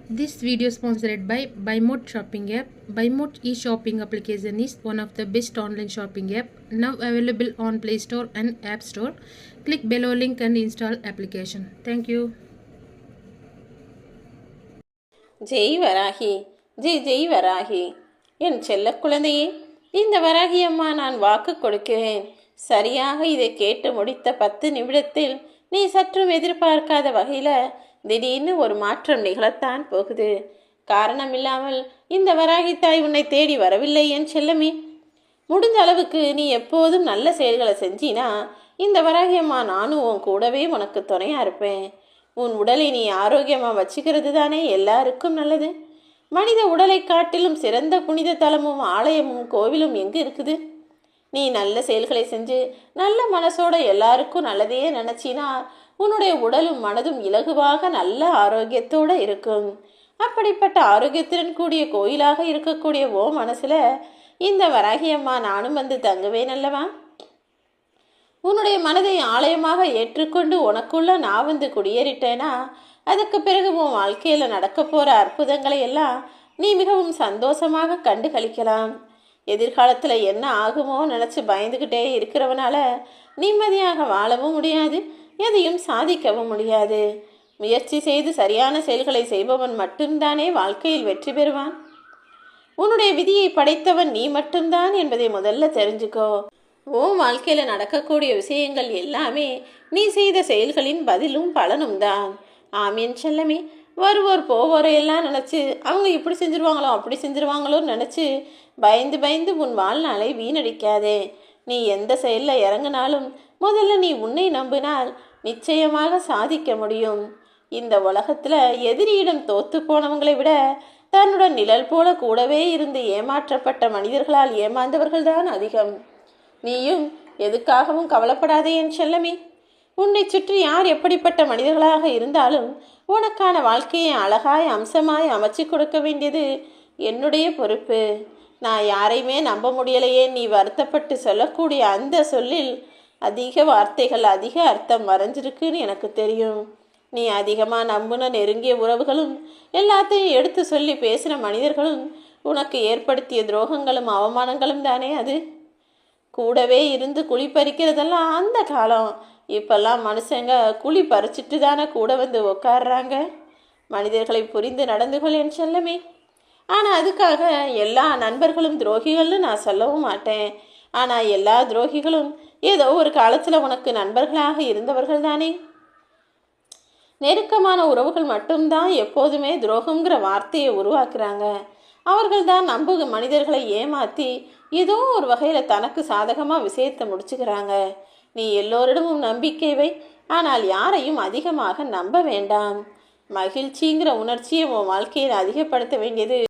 This video is sponsored by BuyMode shopping app. BuyMode e-shopping application is one of the best online shopping app now available on Play Store and App Store. Click below link and install application. Thank you. Jai Varahi, Jai Jai Varahi. என் செல்ல குழந்தையே, இந்த வராகி அம்மா நான் வாக்கு கொடுக்கிறேன். சரியாக இதை கேட்டு முடித்த 10 நிமிடத்தில் நீ சற்றும் எதிர்பார்க்காத வகையில் திடீர்னு ஒரு மாற்றம் நிகழத்தான் போகுது. காரணம் இல்லாமல் இந்த வராகி தாய் உன்னை தேடி வரவில்லை என் செல்லமே. முடிந்த அளவுக்கு நீ எப்போதும் நல்ல செயல்களை செஞ்சினா இந்த வராகி அம்மா நானும் உன் கூடவே உனக்கு துணையாக இருப்பேன். உன் உடலை நீ ஆரோக்கியமாக வச்சுக்கிறது தானே எல்லாருக்கும் நல்லது. மனித உடலை காட்டிலும் சிறந்த புனித தலமும் ஆலயமும் கோவிலும் எங்கே இருக்குது? நீ நல்ல செயல்களை செஞ்சு நல்ல மனசோட எல்லாருக்கும் நல்லதையே நினச்சினா உன்னுடைய உடலும் மனதும் இலகுவாக நல்ல ஆரோக்கியத்தோடு இருக்கும். அப்படிப்பட்ட ஆரோக்கியத்துடன் கூடிய கோயிலாக இருக்கக்கூடிய ஓ மனசில் இந்த வராகி அம்மா நானும் வந்து தங்குவேன் அல்லவா? உன்னுடைய மனதை ஆலயமாக ஏற்றுக்கொண்டு உனக்குள்ள நான் வந்து குடியேறிட்டேனா அதுக்கு பிறகு உன் வாழ்க்கையில் நடக்க போகிற அற்புதங்களை எல்லாம் நீ மிகவும் சந்தோஷமாக கண்டு கழிக்கலாம். எதிர்காலத்தில் என்ன ஆகுமோ நினச்சி பயந்துக்கிட்டே இருக்கிறவனால நிம்மதியாக வாழவும் முடியாது, எதையும் சாதிக்கவும் முடியாது. முயற்சி செய்து சரியான செயல்களை செய்பவன் மட்டும்தானே வாழ்க்கையில் வெற்றி பெறுவான். உன்னுடைய விதியை படைத்தவன் நீ மட்டும்தான் என்பதை முதல்ல தெரிஞ்சுக்கோ. உன் வாழ்க்கையில் நடக்கக்கூடிய விஷயங்கள் எல்லாமே நீ செய்த செயல்களின் பதிலும் பலனும் தான். ஆமீன் செல்லமே. வருவோர் போவோரை எல்லாம் நினச்சி அவங்க இப்படி செஞ்சுருவாங்களோ அப்படி செஞ்சுருவாங்களோன்னு நினச்சி பயந்து பயந்து உன் வாழ்நாளை வீணடிக்காதே. நீ எந்த செயலில் இறங்கினாலும் முதல்ல நீ உன்னை நம்பினால் நிச்சயமாக சாதிக்க முடியும். இந்த உலகத்தில் எதிரியிடம் தோத்து போனவங்களை விட தன்னுடன் நிழல் போல கூடவே இருந்து ஏமாற்றப்பட்ட மனிதர்களால் ஏமாந்தவர்கள் தான் அதிகம். நீயும் எதுக்காகவும் கவலைப்படாதே என் செல்லமே. உன்னை சுற்றி யார் எப்படிப்பட்ட மனிதர்களாக இருந்தாலும் உனக்கான வாழ்க்கையை அழகாய் அம்சமாய் அமைச்சு கொடுக்க வேண்டியது என்னுடைய பொறுப்பு. நான் யாரையுமே நம்ப முடியலையே நீ வருத்தப்பட்டு சொல்லக்கூடிய அந்த சொல்லில் அதிக வார்த்தைகள் அதிக அர்த்தம் மறைஞ்சிருக்குன்னு எனக்கு தெரியும். நீ அதிகமாக நம்புன நெருங்கிய உறவுகளும் எல்லாத்தையும் எடுத்து சொல்லி பேசின மனிதர்களும் உனக்கு ஏற்படுத்திய துரோகங்களும் அவமானங்களும் தானே அது. கூடவே இருந்து குழி பறிக்கிறதெல்லாம் அந்த காலம். இப்பெல்லாம் மனுஷங்க குழி பறிச்சிட்டு தானே கூட வந்து உட்காடுறாங்க. மனிதர்களை புரிந்து நடந்து கொள் என் செல்லமே. ஆனால் அதுக்காக எல்லா நண்பர்களும் துரோகிகள்னு நான் சொல்லவும் மாட்டேன். ஆனால் எல்லா துரோகிகளும் ஏதோ ஒரு காலத்தில் உனக்கு நண்பர்களாக இருந்தவர்கள் தானே. நெருக்கமான உறவுகள் மட்டும்தான் எப்போதுமே துரோகங்கிற வார்த்தையை உருவாக்குறாங்க. அவர்கள் தான் நம்புக மனிதர்களை ஏமாற்றி ஏதோ ஒரு வகையில் தனக்கு சாதகமாக விஷயத்தை முடிச்சுக்கிறாங்க. நீ எல்லோரிடமும் நம்பிக்கை வை, ஆனால் யாரையும் அதிகமாக நம்ப வேண்டாம். மகிழ்ச்சிங்கிற உணர்ச்சியை உன் வாழ்க்கையில் அதிகப்படுத்த வேண்டியது